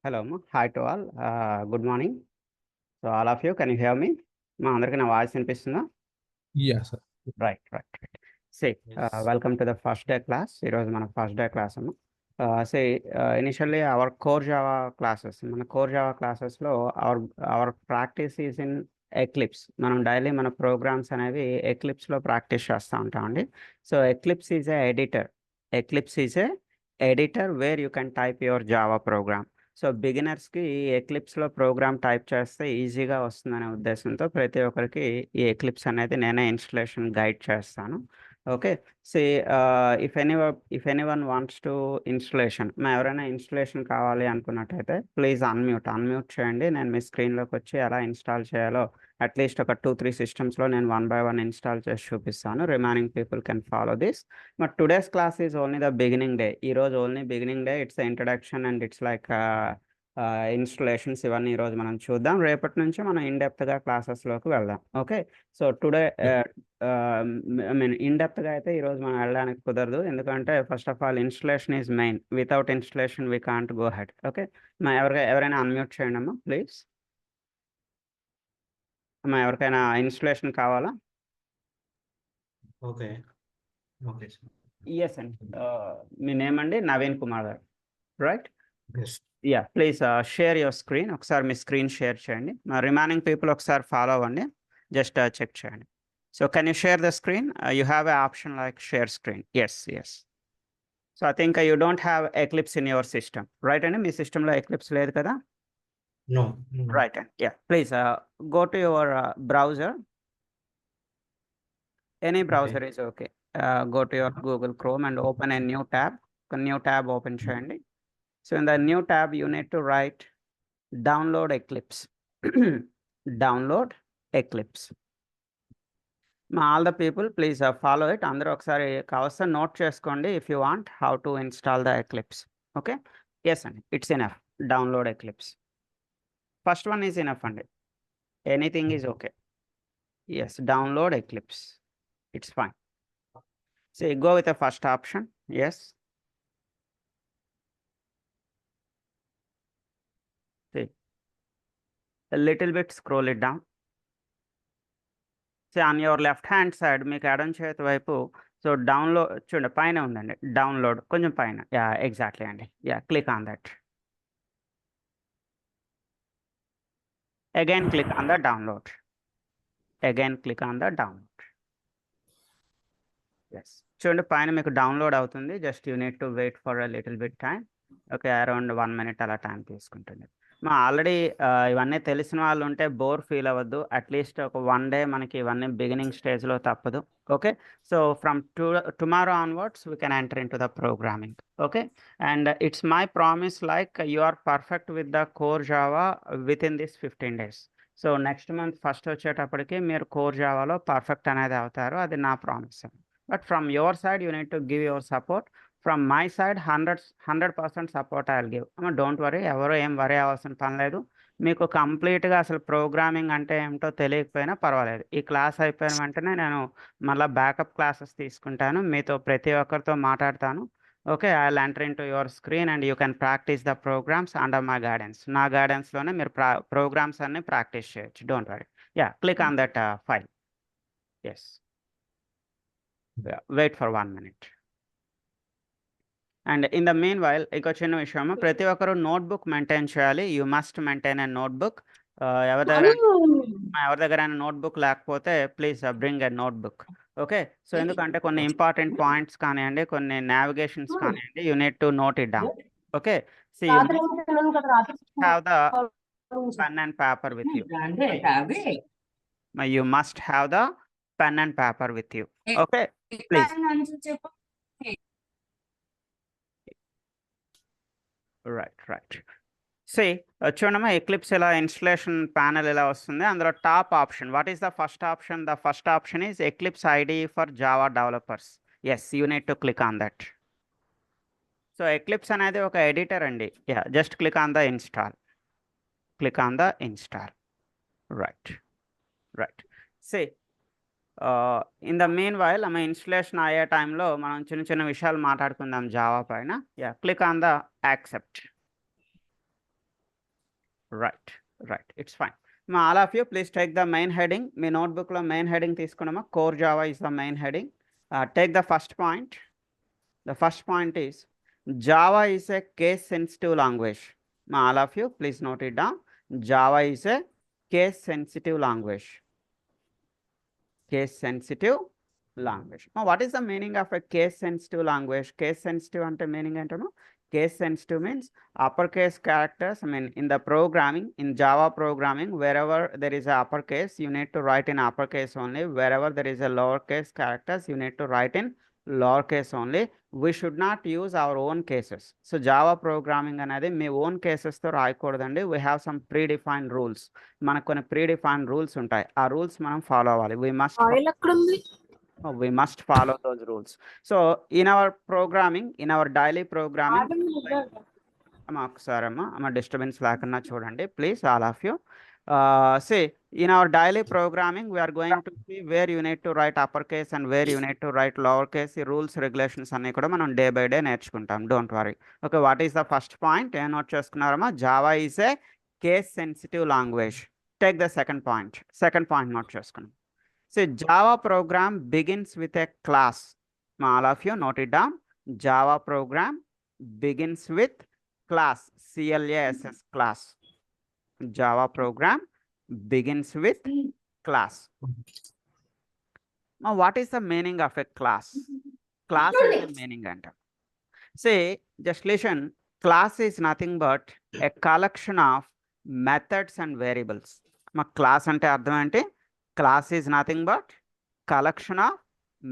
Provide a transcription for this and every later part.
Hello, hi to all. Good morning. So all of you, can you hear me? మా అందరికి నా voice వినిపిస్తుందా? Yes, sir. Right. See, Yes. welcome to the first day class. ఈరోజు మన first day class అమ్మ. Initially our core Java classes. మన core Java classes లో our practice is in Eclipse. మనం డైలీ మన ప్రోగ్రామ్స్ అనేవి Eclipseలో ప్రాక్టీస్ చేస్తూ ఉంటామండి. So Eclipse is a editor. Eclipse is a editor where you can type your Java program. So బిగినర్స్కి ఈ ఎక్లిప్స్లో ప్రోగ్రామ్ టైప్ చేస్తే ఈజీగా వస్తుందనే ఉద్దేశంతో ప్రతి ఒక్కరికి ఈ ఎక్లిప్స్ అనేది నేనే ఇన్స్టలేషన్ గైడ్ చేస్తాను. Okay, if anyone wants to installation, ఎవరైనా ఇన్స్టలేషన్ కావాలి అనుకున్నట్టయితే ప్లీజ్ అన్మ్యూట్ చేయండి. నేను మీ స్క్రీన్లోకి వచ్చి ఎలా ఇన్స్టాల్ చేయాలో అట్లీస్ట్ ఒక 2-3 సిస్టమ్స్లో నేను 1 by 1 ఇన్స్టాల్ చేసి చూపిస్తాను. Remaining people can follow this. But today's class is only the beginning day. ఈరోజు only beginning day. It's introduction and it's like installations ఇవన్నీ ఈరోజు మనం చూద్దాం. రేపటి నుంచి మనం ఇన్డెప్త్గా క్లాసెస్లోకి వెళ్దాం. ఓకే, సో టుడే ఇన్డెప్త్గా అయితే ఈరోజు మనం వెళ్ళడానికి కుదరదు, ఎందుకంటే first of all installation is main. Without installation we can't go head. Okay, ఎవరైనా అన్మ్యూట్ చేయండి అమ్మా ప్లీజ్. అమ్మా ఎవరికైనా ఇన్స్టలేషన్ కావాలా? Okay sir. ఎస్ అండి. మీ నేమ్ అండి? నవీన్ కుమార్ గారు, right? Yes. Ya, please share your screen. ఒకసారి మీ స్క్రీన్ షేర్ చేయండి. రిమైనింగ్ పీపుల్ ఒకసారి ఫాలో అవ్వండి, జస్ట్ చెక్ చేయండి. So can you share the screen? You have a option like share screen. Yes. So I think you don't have Eclipse in your system, right అండి? మీ సిస్టంలో eclipse లేదు కదా? No. Right, and yeah, please go to your browser. Any browser is okay. Go to your Google Chrome and open a new tab. A new tab open cheyandi. So in the new tab, you need to write download Eclipse. Download Eclipse. All the people, please follow it. Andru okkasari kavasta note cheskondi if you want how to install the Eclipse. Okay? Yes, and it's enough. Download Eclipse. First one is enough, and anything is okay. Yes, download Eclipse. It's fine. So go with the first option. Yes. See, a little bit scroll it down. See, on your left hand side, మీకు ఎడం చేతి వైపు so download చూడండి, పైన ఉందండి download, కొంచెం పైన. Yeah, exactly అండి. Yeah, click on that. Again click on the download. Again click on the download. Yes, చూడండి పైన మీకు డౌన్లోడ్ అవుతుంది. Just you need to wait for a little bit time. Okay, around 1 minute అలా time తీసుకుంటుంది. Already ఇవన్నీ తెలిసిన వాళ్ళు ఉంటే బోర్ ఫీల్ అవ్వద్దు. అట్లీస్ట్ ఒక 1 day మనకి ఇవన్నీ బిగినింగ్ స్టేజ్లో తప్పదు. Okay, so from tomorrow onwards we can enter in to the programming. Okay, and it's my promise like you are perfect with the core Java with in this 15 days. So next month first వచ్చేటప్పటికి మీరు core జావాలో perfect అనేది అవుతారు, అది నా ప్రామిస్. But from your side, you need to give your support. From my side, 100% support I'll give. Don't worry, ఎవరు ఏం వరీ అవ్వాల్సిన పని లేదు. మీకు కంప్లీట్గా అసలు ప్రోగ్రామింగ్ అంటే ఏమిటో తెలియకపోయినా పర్వాలేదు. ఈ క్లాస్ అయిపోయిన వెంటనే నేను మళ్ళీ బ్యాకప్ క్లాసెస్ తీసుకుంటాను, మీతో ప్రతి ఒక్కరితో మాట్లాడతాను. Okay, I will enter in to your screen and you can practice the programs under my guidance. నా గైడెన్స్లోనే మీరు ప్రోగ్రామ్స్ అన్ని ప్రాక్టీస్ చేయొచ్చు. Don't worry. Ya, click on that file. Yes, wait for 1 minute. And in the meanwhile, ఇంకో చిన్న విషయం, ప్రతి ఒక్కరు నోట్బుక్ మెయింటైన్ చేయాలి. You must maintain a notebook. ఎవరి దగ్గర నోట్బుక్ లేకపోతే please bring a notebook. Okay, so ఎందుకంటే కొన్ని ఇంపార్టెంట్ పాయింట్స్ కానివ్వండి, కొన్ని నావిగేషన్స్ కానివ్వండి, you need to note it down. Okay, so you have the pen and paper with you. You must have the pen and paper with you. Okay, please. Right. See, చూడమ్మా Eclipse ఇలా installation panel ఇలా వస్తుంది. అందులో top option, what is the first option? The first option is Eclipse ID for Java developers. Yes, you need to click on that. So Eclipse అనేది ఒక editor అండి. Ya, just click on the install. Click on the install. Right. See, in the mean while మన installation అయ్యే టైంలో మనం చిన్న చిన్న విషయాలు మాట్లాడుకుందాం జావా పైన. Ya, click on the accept. Right. Right. It's fine. All of you please take the main heading. మీ నోట్‌బుక్‌లో మెయిన్ హెడింగ్ తీసుకున్నామా. Core Java is the main heading. Take the first point. The first point is Java is a case sensitive language. All of you please note it down. Java is a case sensitive language. Case sensitive language. Now what is the meaning of a case sensitive language? Case sensitive ante meaning entano. Case sensitive means uppercase characters. I mean in the programming, in Java programming, wherever there is a uppercase, you need to write in uppercase only. Wherever there is a lowercase characters, you need to write in lowercase only. We should not use our own cases. So Java programming anadi me own cases తో రాయకూడదండి. We have some predefined rules. మనకు కొన్ని predefined rules ఉంటాయి. ఆ rules మనం follow అవ్వాలి. We must follow those rules. So in our programming, in our daily programming, ఒకసారమ్మా disturbance లేకుండా చూడండి please all of you. See, in our daily programming, we are going to see where you need to write uppercase and where you need to write lowercase. The rules, regulations అన్ని కూడా మనం day by day నేర్చుకుంటాం. Don't worry. Okay, what is the first point? ఏం note చేసుకున్నారమ్మా? Java is a case sensitive language. Take the second point. Second point note చేసుకున్నాం. See, Java program begins with a class. All of you note it down. Java program begins with class. CLASS, class. Java program begins with class. Now what is the meaning of a class? Class is the meaning anta. Say, just listen. Class is nothing but a collection of methods and variables. Ma class ante ardham ante class is nothing but collection of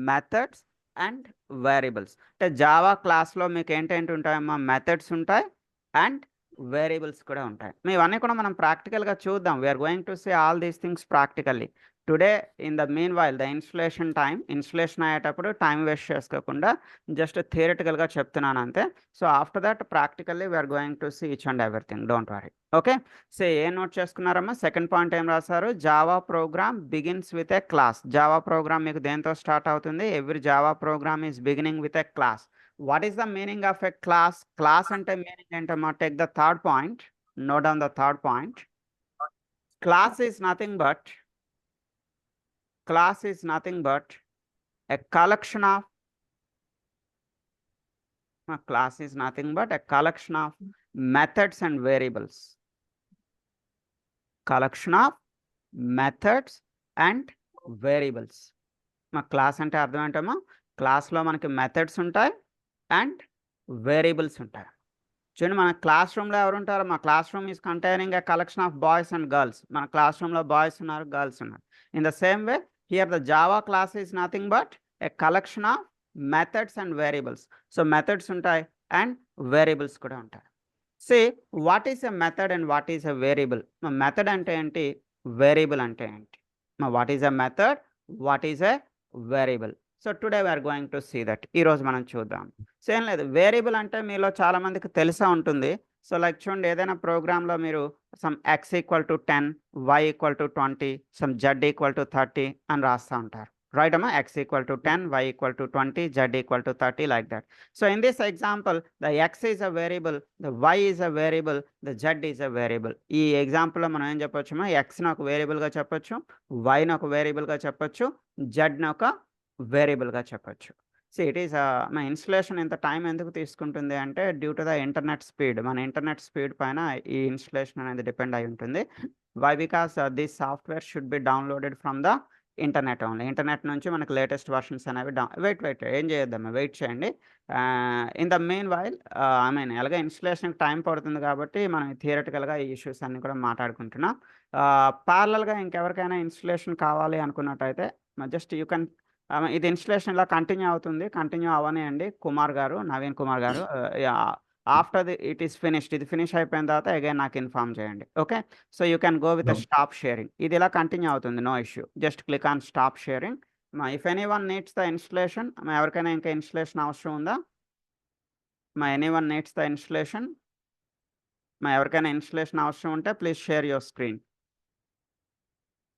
methods and variables. అంటే Java క్లాస్లో మీకు ఏంటేంటి ఉంటాయమ్మా? Methods ఉంటాయి and variables కూడా ఉంటాయి. ఇవన్నీ కూడా మనం ప్రాక్టికల్గా చూద్దాం. We're going to say all these things practically today. In the mean while the installation అయ్యేటప్పుడు టైం వేస్ట్ చేసుకోకుండా జస్ట్ థియరిటికల్గా చెప్తున్నాను అంతే. So after that practically we're going to see each and everything. Don't worry. Okay, so ఏం note చేసుకున్నారమ్మా? Second point ఏం రాశారు? Java program begins with A class. Java program మీకు దేంతో స్టార్ట్ అవుతుంది? Every Java programme is beginning with a class. What is the meaning of a class? Class అంటే meaning ఏంటమ్మా? Take the third point. Note down the third point. Class is nothing but a collection of class is nothing but a collection of methods and variables. Collection of methods and variables. మా class అంటే అర్థం ఏంటమ్మా? క్లాస్లో మనకి methods ఉంటాయి and variables ఉంటాయి. చూడండి, మన క్లాస్ రూమ్లో ఎవరు ఉంటారు? మా class room is containing A collection of boys and girls. మన క్లాస్ రూమ్లో బాయ్స్ ఉన్నారు, గర్ల్స్ ఉన్నారు. In the same way here the Java class is nothing but a collection of methods and variables. So methods ఉంటాయి and variables కూడా ఉంటాయి. See, what is a method and what is a variable? Method అంటే ఏంటి? Variable అంటే ఏంటి? What is a method? What is a variable? So today we are going to see that. ఈ రోజు మనం చూద్దాం. సో ఏం లేదు, వేరియబుల్ అంటే మీలో చాలా మందికి తెలిసే ఉంటుంది. సో లైక్ చూడండి, ఏదైనా ప్రోగ్రాంలో మీరు some x equal to 10, y equal to 20, some z equal to 30 అని రాస్తూ ఉంటారు. రైట్ అమ్మా? X equal to 10, y equal to 20, z equal to 30, like that. So in this example the x is a variable, the y is a variable, the z is a variable. ఈ ఎగ్జాంపుల్లో మనం ఏం చెప్పొచ్చమ్మా? ఎక్స్ని ఒక వేరియబుల్గా చెప్పొచ్చు, వైని ఒక వేరియబుల్గా చెప్పొచ్చు, జెడ్ని ఒక వేరియబుల్గా చెప్పొచ్చు. సో ఇట్ ఈస్ మా ఇన్స్టలేషన్ ఇంత టైం ఎందుకు తీసుకుంటుంది అంటే due to the internet speed. మన ఇంటర్నెట్ స్పీడ్ పైన ఈ ఇన్స్టలేషన్ అనేది డిపెండ్ అయి ఉంటుంది. Why? Because this software should be downloaded from the internet only. Internet నుంచి మనకు లేటెస్ట్ వర్షన్స్ అనేవి వెయిట్ ఏం చేయొద్దమ్మా, వెయిట్ చేయండి. ఇన్ ద మెయిన్ వైల్ ఎలాగ ఇన్స్టలేషన్కి టైం పడుతుంది కాబట్టి మనం థియరిటికల్గా ఈ ఇష్యూస్ అన్ని కూడా మాట్లాడుకుంటున్నాం. ప్యారలల్గా ఇంకెవరికైనా ఇన్స్టలేషన్ కావాలి అనుకున్నట్టయితే జస్ట్ యూ కెన్ ఇది ఇన్స్టలేషన్ ఇలా కంటిన్యూ అవుతుంది. కంటిన్యూ అవనియండి కుమార్ గారు, నవీన్ కుమార్ గారు. ఆఫ్టర్ ఇట్ ఈస్ ఫినిష్డ్, ఇది ఫినిష్ అయిపోయిన తర్వాత అగైన్ నాకు ఇన్ఫార్మ్ చేయండి. Okay, so you can go with stop sharing. ఇది ఇలా కంటిన్యూ అవుతుంది, no issue. Just click on stop sharing. If any one needs the installation, ఎవరికైనా ఇంకా ఇన్స్టలేషన్ అవసరం ఉందా? Any one needs the installation? ఎవరికైనా ఇన్స్టలేషన్ అవసరం ఉంటే please share your screen.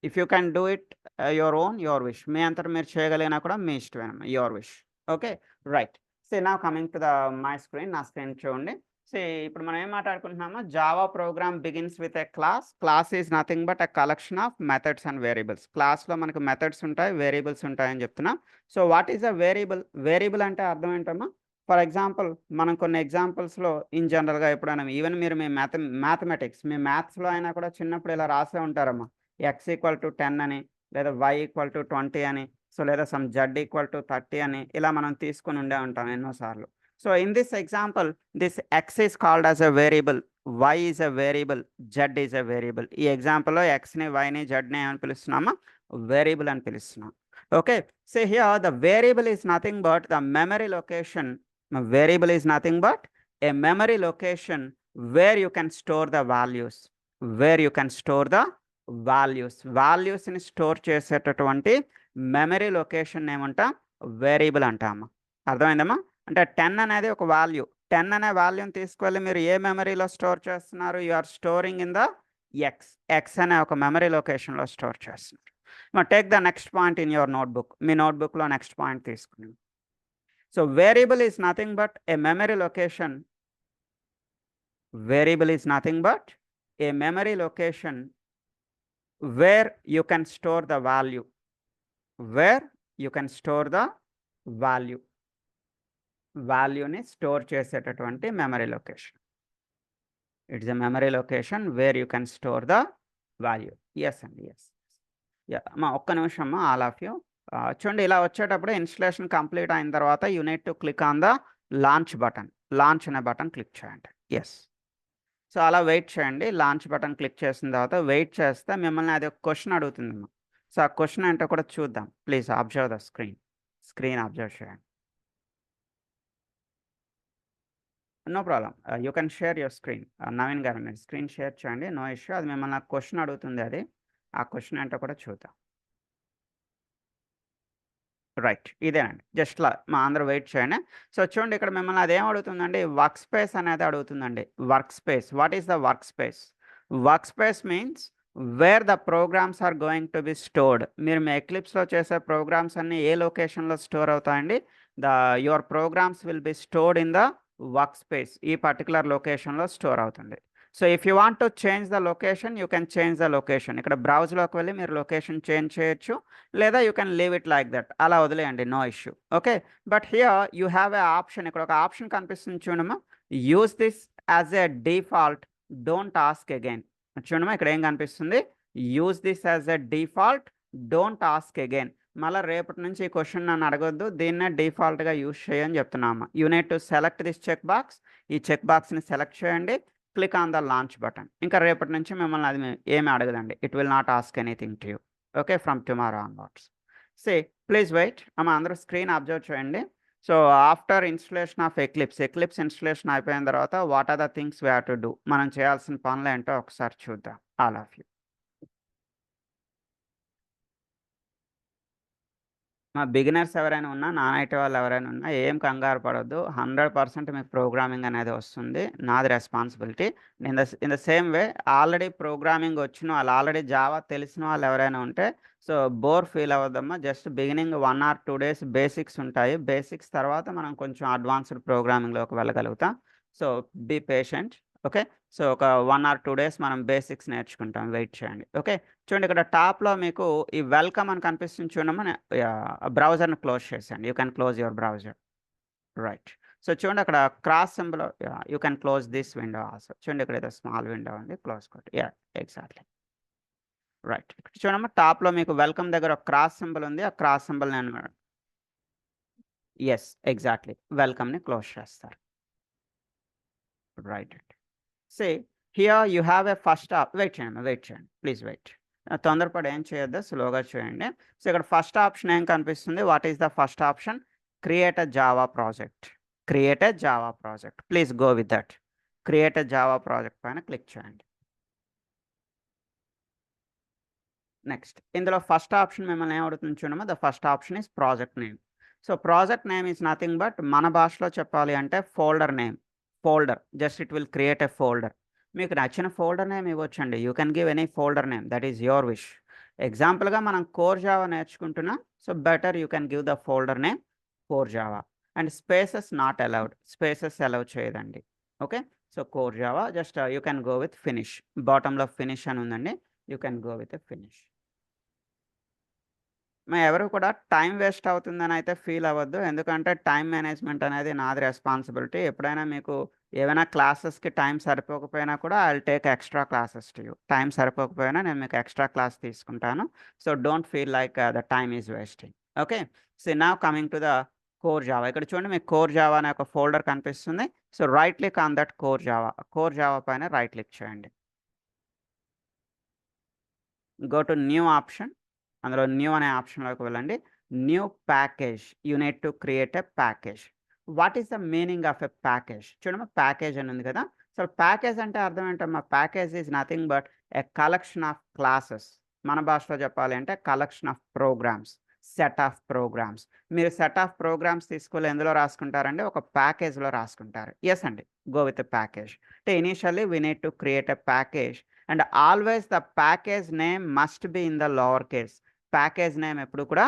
If you can do it your own, your wish. మీ అంతటా మీరు చేయగలిగినా కూడా మీ ఇష్టమేనమ్మా, your wish. Okay, right. So నా coming to the my screen. నా స్క్రీన్ చూడండి. ఇప్పుడు మనం ఏం మాట్లాడుకుంటున్నామో Java program begins with a class is nothing but a collection of methods and variables. క్లాస్లో మనకు మెథడ్స్ ఉంటాయి, వేరియబుల్స్ ఉంటాయని చెప్తున్నాం. So what is a variable అంటే అర్థం ఏంటమ్మా? ఫర్ ఎగ్జాంపుల్ మనం కొన్ని ఎగ్జాంపుల్స్లో ఇన్ జనరల్గా ఎప్పుడైనా ఈవెన్ మీరు మీ మ్యాథమెటిక్స్ మీ మ్యాథ్స్లో అయినా కూడా చిన్నప్పుడు ఇలా రాసే ఉంటారమ్మా, x=10 అని, లేదా y=20 అని, సో లేదా సమ్ z=30 అని ఇలా మనం తీసుకుని ఉండే ఉంటాం ఎన్నోసార్లు. So in this example, this x is called as a variable, y is a variable, z is a variable. ఈ ఎగ్జాంపుల్లో xని yని zని అని పిలుస్తున్నామా? వేరియబుల్ అని పిలుస్తున్నాం. Okay, so here the variable is nothing but the memory location. Variable is nothing but a memory location where you can store the values. వాల్యూస్ని store చేసేటటువంటి memory location ఏమంటాం? Variable అంటామా? అర్థమైందమ్మా? అంటే 10 అనేది ఒక వాల్యూ. 10 అనే వాల్యూని తీసుకువెళ్ళి మీరు ఏ మెమరీలో స్టోర్ చేస్తున్నారు? You are storing in the X అనే ఒక మెమరీ లొకేషన్లో స్టోర్ చేస్తున్నారు. మరి take the next point in your notebook. మీ నోట్బుక్లో నెక్స్ట్ పాయింట్ తీసుకుని. So variable is nothing but a memory location. Variable is nothing but a memory location where you can store the value. వాల్యూని store చేసేటటువంటి memory location. It's a memory location where you can store the value. Yes అండి, yes. మా ఒక్క నిమిషం all of you చూడండి. ఇలా వచ్చేటప్పుడు installation complete అయిన తర్వాత you need to click on the launch button. Launch అనే బటన్ క్లిక్ చేయండి. ఎస్. సో అలా వెయిట్ చేయండి. లాంచ్ బటన్ క్లిక్ చేసిన తర్వాత వెయిట్ చేస్తే మిమ్మల్ని అది ఒక క్వశ్చన్ అడుగుతుందమ్మా. సో ఆ క్వశ్చన్ ఏంటో కూడా చూద్దాం. Please observe the screen observe చేయండి. No problem, you can share your screen. Naveen గారు మీరు స్క్రీన్ షేర్ చేయండి, నో ఇష్యూ. అది మిమ్మల్ని క్వశ్చన్ అడుగుతుంది, అది ఆ క్వశ్చన్ ఏంటో కూడా చూద్దాం. రైట్, ఇదేనండి. జస్ట్ మా అందరూ వెయిట్ చేయండి. సో చూడండి, ఇక్కడ మిమ్మల్ని అదేం అడుగుతుందండి? వర్క్ స్పేస్ అనేది అడుగుతుందండి. Work space, what is the work space? Work space means where the programs are going to be stored. మీరు మీ ఎక్లిప్స్లో చేసే ప్రోగ్రామ్స్ అన్ని ఏ లొకేషన్లో స్టోర్ అవుతాయండి? Your programs will be stored in the work space. ఈ particular లొకేషన్లో స్టోర్ అవుతుంది. So if you want to change the location, you can change the location. ఇక్కడ బ్రౌజ్లోకి వెళ్ళి మీరు లొకేషన్ చేంజ్ చేయొచ్చు, లేదా you can leave it like that, అలా వదిలేయండి, no issue. Okay, but here you have a option. ఇక్కడ ఒక ఆప్షన్ కనిపిస్తుంది చూడమ్మా, use this as a default, don't ask again. చూడమ్మా, ఇక్కడ ఏం కనిపిస్తుంది? Use this as a default, don't ask again. మళ్ళీ రేపటి నుంచి ఈ క్వశ్చన్ నన్ను అడగొద్దు, దీన్నే డిఫాల్ట్గా యూజ్ చేయని చెప్తున్నాము. You need to select this check box. ఈ చెక్ బాక్స్ని సెలెక్ట్ చేయండి, click on the launch button. ఇంకా రేపటి నుంచి మిమ్మల్ని అది ఏమి అడగదండి. It will not ask anything to you. Okay, from tomorrow onwards. Please wait. అందరూ స్క్రీన్ అబ్జర్వ్ చేయండి. So after installation of Eclipse installation అయిపోయిన తర్వాత what are the things we have to do? మనం చేయాల్సిన పనులు ఏంటో ఒకసారి చూద్దాం, ఆల్ ఆఫ్ యూ. మా బిగినర్స్ ఎవరైనా ఉన్నా, నాన్ ఐటీ వాళ్ళు ఎవరైనా ఉన్నా ఏం కంగారు పడొద్దు. 100% మీకు ప్రోగ్రామింగ్ అనేది వస్తుంది. నాది responsibility. In the same way already programming వచ్చిన వాళ్ళు, ఆల్రెడీ జావా తెలిసిన వాళ్ళు ఎవరైనా ఉంటే, సో బోర్ ఫీల్ అవ్వద్దమ్మా. Just beginning 1 or 2 days basics ఉంటాయి. బేసిక్స్ తర్వాత మనం కొంచెం అడ్వాన్స్డ్ ప్రోగ్రామింగ్లోకి వెళ్ళగలుగుతాం. So be patient. Okay, so ఒక 1 or 2 days మనం బేసిక్స్ నేర్చుకుంటాం, వెయిట్ చేయండి. ఓకే, చూడండి, ఇక్కడ టాప్లో మీకు ఈ వెల్కమ్ అని కనిపిస్తుంది చూడమని, బ్రౌజర్ని క్లోజ్ చేసేయండి. You can close your browser. Right, so చూడండి, అక్కడ cross symbol, you can close this window also. చూడండి, ఇక్కడ ఏదో స్మాల్ విండో ఉంది, క్లోజ్ కొట్టి. Exactly right. ఇక్కడ చూడమ్మా, టాప్లో మీకు వెల్కమ్ దగ్గర ఒక క్రాస్ సింబల్ ఉంది. ఆ క్రాస్ సింబల్ నేను ఎగ్జాక్ట్లీ వెల్కమ్ని క్లోజ్ చేస్తారు. రైట్ అండి. Here you have a first wait చేయండి, ప్లీజ్ వెయిట్. తొందరపడి ఏం చేయొద్దు, స్లోగా చేయండి. సో ఇక్కడ ఫస్ట్ ఆప్షన్ ఏం కనిపిస్తుంది? What is the first option? Create a Java project. Please go with that. Create a Java project పైన క్లిక్ చేయండి. నెక్స్ట్, ఇందులో ఫస్ట్ ఆప్షన్ మిమ్మల్ని ఏం అడుగుతుంది చూడమా? The first option is project name. So project name is nothing but, మన భాషలో చెప్పాలి అంటే folder name. Just it will create a folder. మీకు నచ్చిన ఫోల్డర్ నేమ్ ఇవ్వచ్చండి. You can give any folder name, that is your wish. ఎగ్జాంపుల్గా మనం core Java నేర్చుకుంటున్నాం. So better you can give the folder name core Java. And spaces not allowed. Spaces allow చేయదండి. Okay. So core Java just you can go with finish. బాటంలో finish అని ఉందండి. You can go with finish. ఎవరు కూడా time waste అవుతుందని అయితే feel అవ్వద్దు. ఎందుకంటే టైం మేనేజ్మెంట్ అనేది నాది రెస్పాన్సిబిలిటీ. ఎప్పుడైనా మీకు ఏవైనా క్లాసెస్కి టైం సరిపోకపోయినా కూడా I will take extra classes to you. Time సరిపోకపోయినా నేను మీకు ఎక్స్ట్రా క్లాస్ తీసుకుంటాను. So don't feel like the time is wasting. Okay. So now coming to the core Java. ఇక్కడ చూడండి మీకు కోర్ జావా అనే ఒక ఫోల్డర్ కనిపిస్తుంది. So right click on that core Java. Core Java పైన రైట్ క్లిక్ చేయండి. Go to new option. అందులో new అనే ఆప్షన్లోకి వెళ్ళండి. New package. You need to create a package. What is the meaning of a package? చూడమ్మా package అని ఉంది కదా. సో ప్యాకేజ్ అంటే అర్థం ఏంటమ్మా? Package is nothing but a collection of classes. మన భాషలో చెప్పాలి అంటే collection of programs, set of programs. మీరు సెట్ ఆఫ్ ప్రోగ్రామ్స్ తీసుకెళ్ళి ఎందులో రాసుకుంటారండి? ఒక ప్యాకేజ్లో రాసుకుంటారు. ఎస్ అండి, గో విత్ ఎ ప్యాకేజ్. అంటే initially we need to create a package and always the package name must be in the lower case. Package name ఎప్పుడు కూడా